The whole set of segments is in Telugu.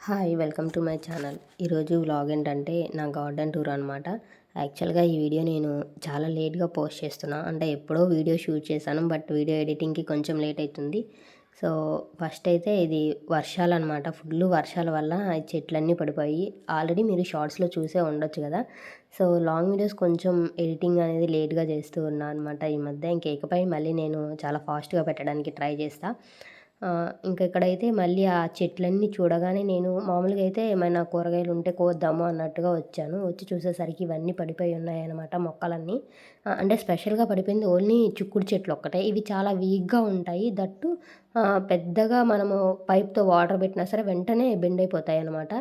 Hi welcome to my channel. ఈరోజు వ్లాగ్ ఏంటంటే నా గార్డెన్ టూర్ అనమాట. యాక్చువల్గా ఈ వీడియో నేను చాలా లేట్గా పోస్ట్ చేస్తున్నా. అంటే ఎప్పుడో వీడియో షూట్ చేశాను, బట్ వీడియో ఎడిటింగ్కి కొంచెం లేట్ అవుతుంది. సో ఫస్ట్ అయితే ఇది వర్షాలు అనమాట. ఫుల్ వర్షాల వల్ల ఈ చెట్లన్నీ పడిపోయి ఆల్రెడీ మీరు షార్ట్స్లో చూసే ఉండొచ్చు కదా. సో లాంగ్ వీడియోస్ కొంచెం ఎడిటింగ్ అనేది లేట్గా చేస్తూ ఉన్నా అనమాట ఈ మధ్య. ఇంకేకపై మళ్ళీ నేను చాలా ఫాస్ట్గా పెట్టడానికి ట్రై చేస్తా. ఇంక ఇక్కడైతే మళ్ళీ ఆ చెట్లన్నీ చూడగానే నేను మామూలుగా అయితే ఏమైనా కూరగాయలు ఉంటే కోద్దాము అన్నట్టుగా వచ్చాను. వచ్చి చూసేసరికి ఇవన్నీ పడిపోయి ఉన్నాయన్నమాట మొక్కలన్నీ. అంటే స్పెషల్‌గా పడిపోయింది ఓన్లీ చిక్కుడు చెట్లు ఒక్కటే. ఇవి చాలా వీక్‌గా ఉంటాయి. దట్టు పెద్దగా మనము పైప్‌తో వాటర్ పెట్టినా సరే వెంటనే బెండ్ అయిపోతాయన్నమాట.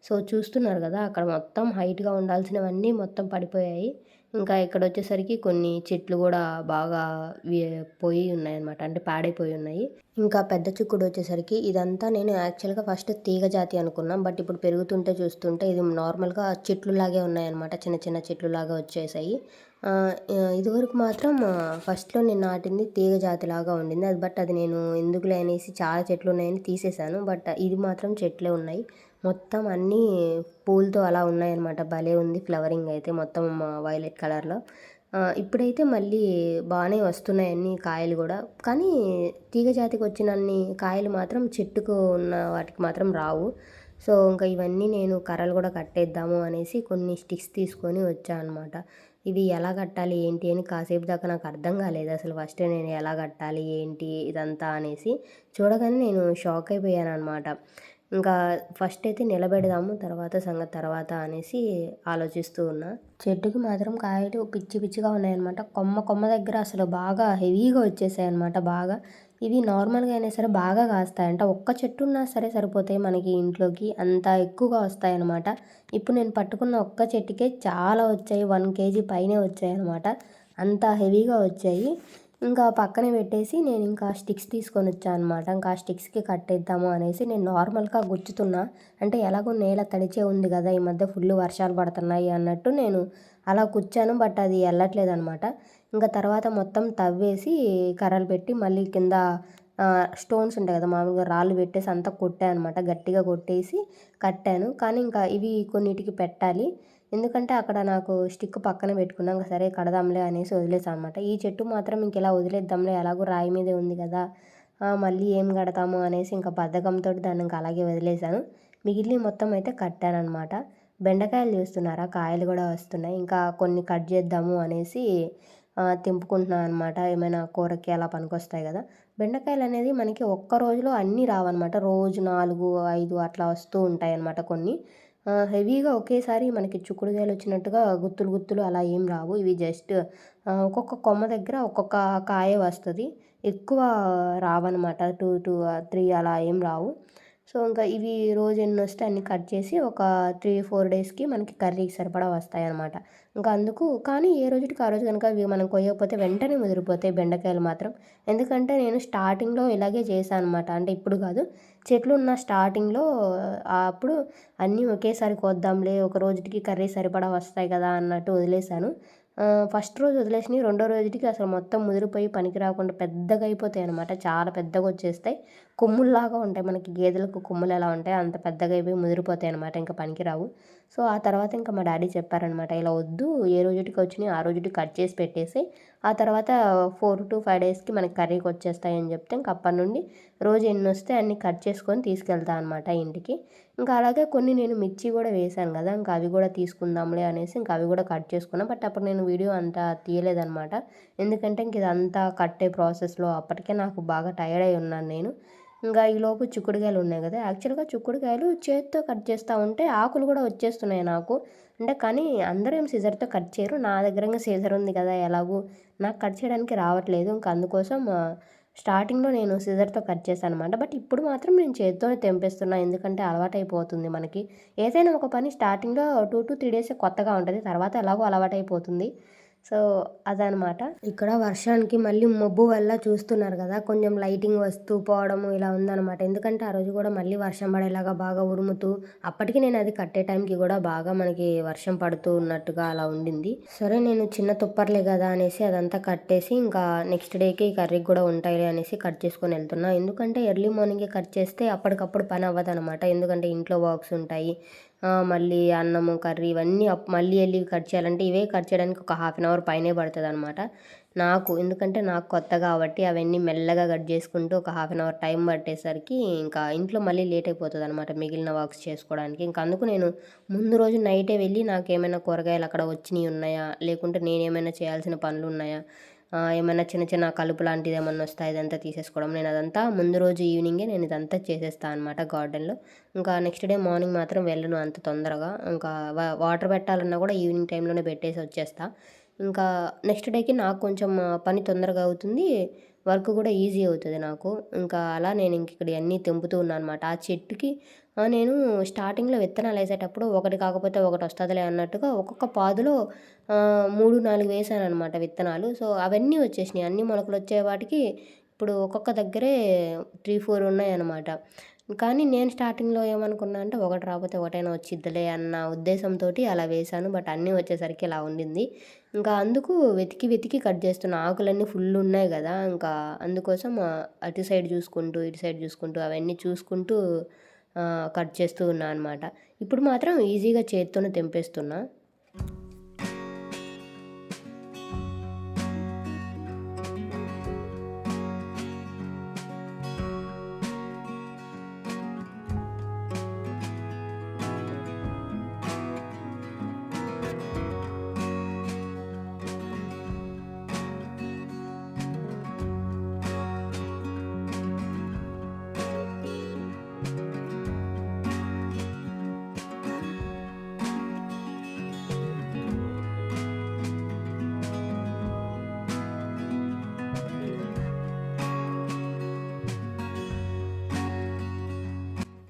సో చూస్తున్నారు కదా, అక్కడ మొత్తం హైట్‌గా ఉండాల్సినవన్నీ మొత్తం పడిపోయాయి. ఇంకా ఇక్కడొచ్చేసరికి కొన్ని చెట్లు గూడా బాగా వి పోయి ఉన్నాయన్నమాట. అంటే పాడైపోయి ఉన్నాయి. ఇంకా పెద్ద చిక్కుడు వచ్చేసరికి ఇదంతా నేను యాక్చువల్‌గా ఫస్ట్ తీగ జాతి అనుకున్నా. బట్ ఇప్పుడు పెరుగుతుంటే చూస్తుంటే ఇది నార్మల్‌గా చెట్లులాగే ఉన్నాయన్నమాట. చిన్న చిన్న చెట్లులాగా వచ్చేసాయి. ఇదివరకు మాత్రం ఫస్ట్‌లో నేను నాటింది తీగ జాతిలాగా ఉండింది. అది నేను ఎందుకులే అనేసి చాలా చెట్లున్నాయని తీసేశాను. బట్ ఇది మాత్రం చెట్లే ఉన్నాయి. మొత్తం అన్నీ పూలతో అలా ఉన్నాయన్నమాట. భలే ఉంది ఫ్లవరింగ్ అయితే మొత్తం వైలెట్ కలర్‌లో. ఇప్పుడైతే మళ్ళీ బాగానే వస్తున్నాయి అన్నీ కాయలు గూడా. కానీ తీగ జాతికి వచ్చినన్ని కాయలు మాత్రం చెట్టుకు ఉన్న వాటికి మాత్రం రావు. సో ఇంకా ఇవన్నీ నేను కర్రలు గూడా కట్టేద్దాము అనేసి కొన్ని స్టిక్స్ తీసుకొని వచ్చా అనమాట. ఇవి ఎలా కట్టాలి ఏంటి అని కాసేపు దాకా నాకు అర్థం కాలేదు అసలు. ఫస్ట్ నేను ఎలా కట్టాలి ఏంటి ఇదంతా అనేసి చూడగానే నేను షాక్ అయిపోయాననమాట. ఇంకా ఫస్ట్ అయితే నిలబెడదాము, తర్వాత సంగతి తర్వాత అనేసి ఆలోచిస్తూ ఉన్నా. చెట్టుకి మాత్రం కాయలు పిచ్చి పిచ్చిగా ఉన్నాయన్నమాట. కొమ్మ కొమ్మ దగ్గర అసలు బాగా హెవీగా వచ్చేసాయన్నమాట బాగా. ఇవి నార్మల్‌గా అయినా సరే బాగా కాస్తాయంట. ఒక్క చెట్టు ఉన్నా సరే సరిపోతాయి మనకి ఇంట్లోకి, అంత ఎక్కువగా వస్తాయన్నమాట. ఇప్పుడు నేను పట్టుకున్న ఒక్క చెట్టుకే చాలా వచ్చాయి. 1 కేజీ పైనే వచ్చాయన్నమాట. అంత హెవీగా వచ్చాయి. ఇంకా పక్కనే పెట్టేసి నేను ఇంకా స్టిక్స్ తీసుకొనొచ్చా అనమాట. ఇంకా ఆ స్టిక్స్‌కి కట్టేద్దాము అనేసి నేను నార్మల్‌గా గుచ్చుతున్నా. అంటే ఎలాగో నేల తడిచే ఉంది గదా, ఈ మధ్య ఫుల్ వర్షాలు పడుతున్నాయి అన్నట్టు నేను అలా కుచ్చాను. బట్ అది ఎళ్ళట్లేదనమాట. ఇంకా తర్వాత మొత్తం తవ్వేసి కర్రలు పెట్టి మళ్ళీ కింద స్టోన్స్ ఉంటాయి కదా, మామూలుగా రాళ్ళు పెట్టేసి అంతా కొట్టా అనమాట. గట్టిగా కొట్టేసి కట్టాను. కానీ ఇంకా ఇవి కొన్నిటికి పెట్టాలి. ఎందుకంటే అక్కడ నాకు స్టిక్ పక్కన పెట్టుకున్నా. ఇంక సరే కడదాంలే అనేసి వదిలేసా అనమాట. ఈ చెట్టు మాత్రం ఇంకెలా వదిలేద్దాంలే, ఎలాగో రాయి మీదే ఉంది కదా, మళ్ళీ ఏం కడతాము అనేసి ఇంకా బద్ధకంతో దాన్ని ఇంక అలాగే వదిలేసాను. మిగిలినవి మొత్తం అయితే కట్టాననమాట. బెండకాయలు చూస్తున్నారా, కాయలు కూడా వస్తున్నాయి. ఇంకా కొన్ని కట్ చేద్దాము అనేసి తెంపుకుంటున్నాను అనమాట. ఏమైనా కూరకి అలా పనికొస్తాయి కదా. బెండకాయలు అనేది మనకి ఒక్క రోజులో అన్నీ రావన్నమాట. రోజు 4, 5 అట్లా వస్తూ ఉంటాయన్నమాట కొన్ని. హెవీగా ఒకేసారి మనకి చిక్కుడుగాయలు వచ్చినట్టుగా గుత్తులు గుత్తులు అలా ఏం రావు. ఇవి జస్ట్ ఒక్కొక్క కొమ్మ దగ్గర ఒక్కొక్క కాయ వస్తది. ఎక్కువ రావన్నమాట. 2, 3 అలా ఏం రావు. సో ఇంకా ఇవి రోజు ఎన్నొస్తే అన్ని కట్ చేసి ఒక 3, 4 డేస్‌కి మనకి కర్రీకి సరిపడా వస్తాయన్నమాట. ఇంకా అందుకు కానీ ఏ రోజుటికి ఆ రోజు గనుక ఇవి మనం కొయ్యకపోతే వెంటనే ముదిరిపోతాయి బెండకాయలు మాత్రం. ఎందుకంటే నేను స్టార్టింగ్‌లో ఇలాగే చేశా అనమాట. అంటే ఇప్పుడు కాదు, చెట్లున్న స్టార్టింగ్‌లో అప్పుడు అన్నీ ఒకేసారి కోద్దాంలే, ఒక రోజుటికి కర్రీ సరిపడా వస్తాయి కదా అన్నట్టు వదిలేసాను. ఫస్ట్ రోజు వదిలేసినయి రెండో రోజుటికి అసలు మొత్తం ముదిరిపోయి పనికి రాకుండా పెద్దగా అయిపోతాయన్నమాట. చాలా పెద్దగొచ్చేస్తాయి. కొమ్ముల్లాగా ఉంటాయి. మనకి గేదెలకు కొమ్ములు ఎలా ఉంటాయో అంత పెద్దగా అయిపోయి ముదిరిపోతాయన్నమాట. ఇంక పనికిరావు. సో ఆ తర్వాత ఇంకా మా డ్యాడీ చెప్పారనమాట, ఇలా వద్దు, ఏ రోజుటికి వచ్చినాయో ఆ రోజుటికి కట్ చేసి పెట్టేసేయి. ఆ తర్వాత 4-5 డేస్‌కి మనకి కర్రీకి వచ్చేస్తాయని చెప్తే ఇంక అప్పటినుండి రోజు ఎన్నొస్తే అన్ని కట్ చేసుకొని తీసుకెళ్తా అనమాట ఇంటికి. ఇంకా అలాగే కొన్ని నేను మిర్చి కూడా వేశాను కదా, ఇంకా అవి కూడా తీసుకుందాంలే అనేసి ఇంకా అవి కూడా కట్ చేసుకున్నా. బట్ అప్పుడు నేను వీడియో అంతా తీయలేదనమాట. ఎందుకంటే ఇంక ఇదంతా కట్టే ప్రాసెస్‌లో అప్పటికే నాకు బాగా టైర్డ్ అయి ఉన్నాను నేను. ఇంకా ఈలోపు చిక్కుడుకాయలు ఉన్నాయి కదా, యాక్చువల్‌గా చిక్కుడుకాయలు చేత్తో కట్ చేస్తా ఉంటే ఆకులు కూడా వచ్చేస్తున్నాయి నాకు. అంటే కానీ అందరూ ఏం సిజర్‌తో కట్ చేయరు. నా దగ్గర ఇంక సిజర్ ఉంది కదా, ఎలాగో నాకు కట్ చేయడానికి రావట్లేదు. ఇంక అందుకోసం స్టార్టింగ్‌లో నేను సిజర్‌తో కట్ చేశాననమాట. బట్ ఇప్పుడు మాత్రం నేను చేత్తోనే తెంపేస్తున్నా. ఎందుకంటే అలవాటైపోతుంది మనకి. ఏదైనా ఒక పని స్టార్టింగ్‌లో 2-3 డేసే కొత్తగా ఉంటది. తర్వాత ఎలాగో అలవాటైపోతుంది. సో అదనమాట. ఇక్కడ వర్షానికి మళ్ళీ మబ్బు వల్ల చూస్తున్నారు కదా, కొంచెం లైటింగ్ వస్తూ పోవడము ఇలా ఉందనమాట. ఎందుకంటే ఆ రోజు కూడా మళ్ళీ వర్షం పడేలాగా బాగా ఉరుముతూ, అప్పటికి నేను అది కట్టే టైంకి కూడా బాగా మనకి వర్షం పడుతూ ఉన్నట్టుగా అలా ఉండింది. సరే నేను చిన్న తుప్పర్లే కదా అనేసి అదంతా కట్టేసి ఇంకా నెక్స్ట్ డేకి కర్రీకి కూడా ఉంటాయిలే అనేసి కట్ చేసుకొని వెళ్తున్నా. ఎందుకంటే ఎర్లీ మార్నింగే కట్ చేస్తే అప్పటికప్పుడు పని అవ్వదనమాట. ఎందుకంటే ఇంట్లో వర్క్స్ ఉంటాయి. మళ్ళీ అన్నము, కర్రీ ఇవన్నీ మళ్ళీ ఎళ్ళి కట్ చేయాలంటే ఇవే కట్ చేయడానికి ఒక హాఫ్ అన్ అవర్ పైనే పడతదనమాట నాకు. ఎందుకంటే నాకు కొత్త కాబట్టి అవన్నీ మెల్లగా కట్ చేసుకుంటూ ఒక హాఫ్ అన్ అవర్ టైం పట్టేసరికి ఇంకా ఇంట్లో మళ్ళీ లేట్ అయిపోతదనమాట మిగిలిన వర్క్స్ చేసుకోవడానికి. ఇంక అందుకు నేను ముందు రోజు నైటే వెళ్ళి నాకేమైనా కూరగాయలు అక్కడ వచ్చినయి ఉన్నాయా, లేకుంటే నేనేమైనా చేయాల్సిన పనులున్నాయా, ఏమైనా చిన్న చిన్న కలుపు లాంటిది ఏమన్నా వస్తే ఇదంతా తీసేసుకోవడం. నేను అదంతా ముందు రోజు ఈవినింగే నేను ఇదంతా చేసేస్తా అనమాట గార్డెన్‌లో. ఇంకా నెక్స్ట్ డే మార్నింగ్ మాత్రం వెళ్ళను అంత తొందరగా. ఇంకా వాటర్ పెట్టాలన్నా కూడా ఈవినింగ్ టైంలోనే పెట్టేసి వచ్చేస్తా. ఇంకా నెక్స్ట్ డేకి నాకు కొంచెం పని తొందరగా అవుతుంది. వర్క్ కూడా ఈజీ అవుతది నాకు. ఇంకా అలా నేను ఇక్కడ అన్నీ తెంపుతూ ఉన్నా అనమాట. ఆ చెట్టుకి నేను స్టార్టింగ్‌లో విత్తనాలేసేటప్పుడు ఒకటి కాకపోతే ఒకటి వస్తదిలే అన్నట్టుగా ఒక్కొక్క పాదులో 3, 4 వేశాననమాట విత్తనాలు. సో అవన్నీ వచ్చేసినాయి. అన్నీ మొలకలొచ్చే వాటికి ఇప్పుడు ఒక్కొక్క దగ్గరే 3, 4 ఉన్నాయన్నమాట. కానీ నేను స్టార్టింగ్‌లో ఏమనుకున్నా అంటే ఒకటి రాకపోతే ఒకటైనా వచ్చిద్దిలే అన్న ఉద్దేశంతోటి అలా వేశాను. బట్ అన్నీ వచ్చేసరికి ఇలా ఉండింది. ఇంకా అందుకు వెతికి వెతికి కట్ చేస్తున్నా. ఆకులన్నీ ఫుల్ ఉన్నాయి గదా! ఇంకా అందుకోసం అటు సైడ్ చూసుకుంటూ, ఇటు సైడ్ చూసుకుంటూ అవన్నీ చూసుకుంటూ కట్ చేస్తూ ఉన్నా అనమాట. ఇప్పుడు మాత్రం ఈజీగా చేత్తోనే తెంపేస్తున్నా.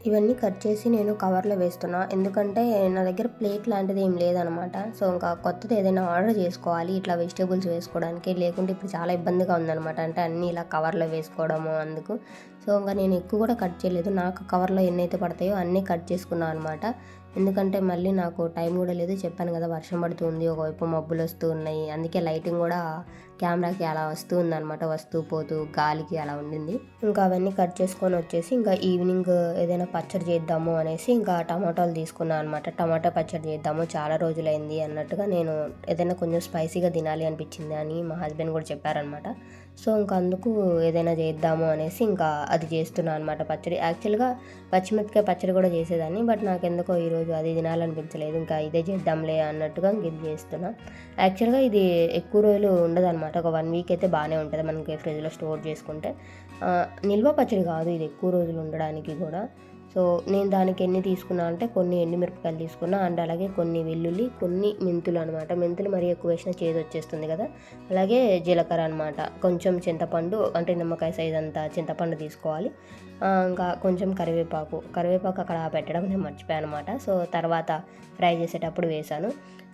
ఇవన్నీ కట్ చేసి నేను కవర్లో వేస్తున్నా. ఎందుకంటే నా దగ్గర ప్లేట్ లాంటిది ఏం లేదనమాట. సో ఇంకా కొత్తది ఏదైనా ఆర్డర్ చేసుకోవాలి ఇట్లా వెజిటబుల్స్ వేసుకోవడానికి. లేకుంటే ఇప్పుడు చాలా ఇబ్బందిగా ఉందనమాట. అంటే అన్నీ ఇలా కవర్లో వేసుకోవడము అందుకు. సో ఇంకా నేను ఎక్కువ కూడా కట్ చేయలేదు. నాకు కవర్లో ఎన్నైతే పడతాయో అన్నీ కట్ చేసుకున్నా అనమాట. ఎందుకంటే మళ్ళీ నాకు టైం కూడా లేదు. చెప్పాను కదా వర్షం పడుతుంది, ఒకవైపు మబ్బులు వస్తూ ఉన్నాయి. అందుకే లైటింగ్ కూడా కెమెరాకి అలా వస్తూ ఉందనమాట. వస్తూ పోతూ గాలికి అలా ఉండింది. ఇంకా అవన్నీ కట్ చేసుకొని వచ్చేసి ఇంకా ఈవినింగ్ ఏదైనా పచ్చడి చేద్దాము అనేసి ఇంకా టమాటాలు తీసుకున్నాను అనమాట. టమాటా పచ్చడి చేద్దాము చాలా రోజులైంది అన్నట్టుగా నేను ఏదైనా కొంచెం స్పైసీగా తినాలి అనిపించింది అని మా హస్బెండ్ కూడా చెప్పారనమాట. సో ఇంకా అందుకు ఏదైనా చేద్దాము అనేసి ఇంకా అది చేస్తున్నాను అనమాట పచ్చడి. యాక్చువల్గా పచ్చిమిరపకాయ పచ్చడి కూడా చేసేదాన్ని. బట్ నాకు ఎందుకో ఈరోజు అది తినాలనిపించలేదు. ఇంకా ఇదే చేద్దాంలే అన్నట్టుగా ఇంక ఇది చేస్తున్నా. యాక్చువల్గా ఇది ఎక్కువ రోజులు ఉండదన్నమాట. ఒక 1 వీక్ అయితే బాగానే ఉంటుంది మనకి ఫ్రిడ్జ్లో స్టోర్ చేసుకుంటే. నిల్వ పచ్చడి కాదు ఇది, ఎక్కువ రోజులు ఉండడానికి కూడా. సో నేను దానికి ఎన్ని తీసుకున్నా అంటే కొన్ని ఎండుమిరపకాయలు తీసుకున్నా అండ్ అలాగే కొన్ని వెల్లుల్లి, కొన్ని మెంతులు అనమాట. మెంతులు మరీ ఎక్కువ వేసినా చేదు వచ్చేస్తుంది కదా. అలాగే జీలకర్ర అనమాట. కొంచెం చింతపండు అంటే నిమ్మకాయ సైజ్ అంతా చింతపండు తీసుకోవాలి. ఇంకా కొంచెం కరివేపాకు అక్కడ పెట్టడం నేను మర్చిపోయాను అనమాట. సో తర్వాత ఫ్రై చేసేటప్పుడు వేశాను.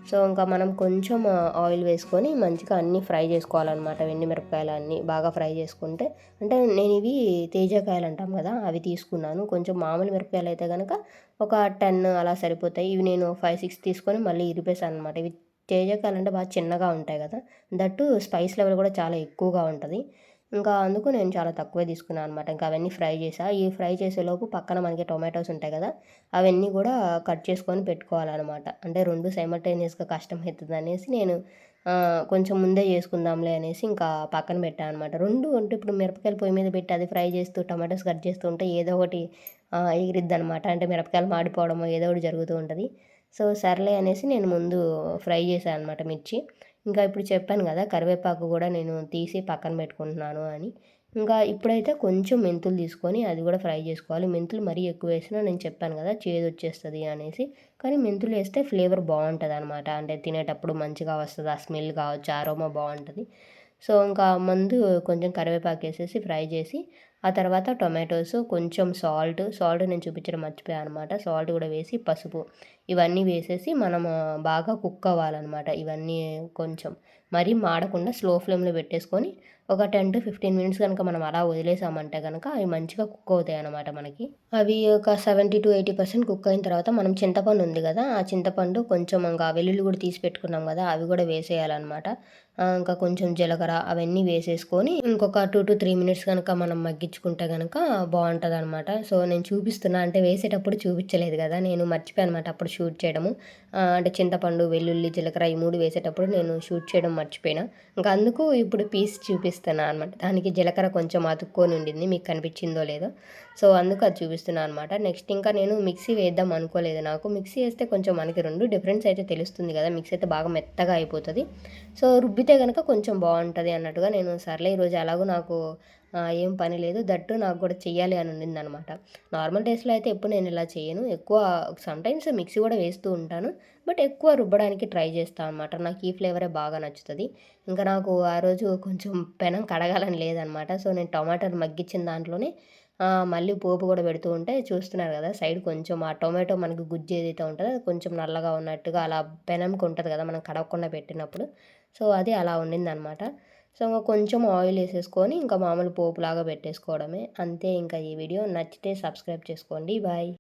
సో ఇంకా మనం కొంచెం ఆయిల్ వేసుకొని మంచిగా అన్నీ ఫ్రై చేసుకోవాలన్నమాట. ఎండుమిరపకాయలు అన్నీ బాగా ఫ్రై చేసుకుంటే, అంటే నేను ఇవి తేజకాయలు అంటాం కదా అవి తీసుకున్నాను. కొంచెం మామూలు మిరపకాయలు అయితే కనుక ఒక 10 అలా సరిపోతాయి. ఇవి నేను 5, 6 తీసుకొని మళ్ళీ ఇరిపేసాను అనమాట. ఇవి తేజకాయలు అంటే బాగా చిన్నగా ఉంటాయి కదా, దట్టు స్పైస్ లెవెల్ కూడా చాలా ఎక్కువగా ఉంటుంది. ఇంకా అందుకు నేను చాలా తక్కువే తీసుకున్నాను అనమాట. ఇంకా అవన్నీ ఫ్రై చేసా. ఈ ఫ్రై చేసేలోపు పక్కన మనకి టొమాటోస్ ఉంటాయి కదా, అవన్నీ కూడా కట్ చేసుకొని పెట్టుకోవాలన్నమాట. అంటే 2 సైమల్టేనియస్‌గా కష్టమవుతుంది అనేసి నేను కొంచెం ముందే చేసుకుందాంలే అనేసి ఇంకా పక్కన పెట్టాను అనమాట. 2 అంటే ఇప్పుడు మిరపకాయలు పొయ్యి మీద పెట్టి అది ఫ్రై చేస్తూ టొమాటోస్ కట్ చేస్తూ ఉంటే ఏదో ఒకటి ఎగిరిద్దనమాట. అంటే మిరపకాయలు మాడిపోవడమో ఏదో ఒకటి జరుగుతూ ఉంటది. సో సర్లే అనేసి నేను ముందు ఫ్రై చేశాను అనమాట మిర్చి. ఇంకా ఇప్పుడు చెప్పాను కదా కరివేపాకు కూడా నేను తీసి పక్కన పెట్టుకుంటున్నాను అని. ఇంకా ఇప్పుడైతే కొంచెం మెంతులు తీసుకొని అది కూడా ఫ్రై చేసుకోవాలి. మెంతులు మరీ ఎక్కువ వేసినా నేను చెప్పాను కదా చేదొచ్చేస్తది అనేసి. కానీ మెంతులు వేస్తే ఫ్లేవర్ బావుంటదనమాట. అంటే తినేటప్పుడు మంచిగా వస్తది. ఆ స్మెల్ కావచ్చు, అరోమా బావుంటది. సో ఇంకా ముందు కొంచెం కరివేపాకు వేసేసి ఫ్రై చేసి ఆ తర్వాత టొమాటోస్, కొంచెం సాల్ట్ నేను చూపించడం మర్చిపోయాను అనమాట. సాల్ట్ కూడా వేసి, పసుపు ఇవన్నీ వేసేసి మనం బాగా కుక్ అవ్వాలన్నమాట. ఇవన్నీ కొంచెం మరీ మాడకుండా స్లో ఫ్లేమ్‌లో పెట్టేసుకొని ఒక 10-15 మినిట్స్ గనుక మనం అలా వదిలేసామంటే గనక అవి మంచిగా కుక్ అవుతాయన్నమాట మనకి. అవి ఒక 70-80% కుక్ అయిన తర్వాత మనం చింతపండు ఉంది గదా! ఆ చింతపండు కొంచెం ఇంకా వెల్లుల్లి కూడా తీసి పెట్టుకున్నాం గదా! అవి కూడా వేసేయాలన్నమాట. ఇంకా కొంచెం జీలకర్ర అవన్నీ వేసేసుకొని ఇంకొక 2-3 మినిట్స్ గనక మనం మగ్గించుకుంటే గనక బావుంటదనమాట. సో, నేను చూపిస్తున్నా అంటే వేసేటప్పుడు చూపించలేదు గదా! నేను మర్చిపోయాను అనమాట అప్పుడు షూట్ చేయడము. అంటే చింతపండు, వెల్లుల్లి, జీలకర్ర ఈ 3 వేసేటప్పుడు నేను షూట్ చేయడం మర్చిపోయినా. ఇంకా అందుకు ఇప్పుడు పీస్ చూపిస్తున్నా అనమాట. దానికి జీలకర్ర కొంచెం అతుక్కొని ఉండింది. మీకు కనిపించిందో లేదో. సో, అందుకు అది చూపిస్తున్నా అనమాట. నెక్స్ట్ ఇంకా నేను మిక్సీ వేద్దాం అనుకోలేదు. నాకు మిక్సీ వేస్తే కొంచెం మనకి 2 డిఫరెన్స్ అయితే తెలుస్తుంది కదా! మిక్సీ అయితే బాగా మెత్తగా అయిపోతది. సో, రుబ్బితే గనక కొంచెం బావుంటది అన్నట్టుగా నేను సర్లే ఈరోజు ఎలాగో నాకు ఏం పని లేదు. దట్టు నాకు కూడా చెయ్యాలి అని ఉండిందనమాట. నార్మల్ డేస్‌లో అయితే ఎప్పుడు నేను ఇలా చేయను. ఎక్కువ సమ్‌టైమ్స్ మిక్సీ కూడా వేస్తూ ఉంటాను. బట్ ఎక్కువ రుబ్బడానికి ట్రై చేస్తా అనమాట. నాకు ఈ ఫ్లేవరే బాగా నచ్చుతది. ఇంకా నాకు ఆ రోజు కొంచెం పెనం కడగాలని లేదనమాట. సో, నేను టమాటాలు మగ్గిచ్చిన దాంట్లోనే మళ్ళీ పోపు గూడా పెడుతూ ఉంటే చూస్తున్నారు గదా! సైడ్ కొంచెం ఆ టొమాటో మనకు గుజ్జు ఏదైతే ఉంటదో అది కొంచెం నల్లగా ఉన్నట్టుగా అలా పెనంకి ఉంటది గదా! మనం కడగకుండా పెట్టినప్పుడు. సో, అది అలా ఉండిందనమాట. సో, కొంచెం ఆయిల్ ఏసేసుకొని ఇంకా మామూలు పోపులాగా పెట్టేసుకోవడమే. అంతే ఇంకా ఈ వీడియో నచ్చితే సబ్స్క్రైబ్ చేసుకోండి. బాయ్.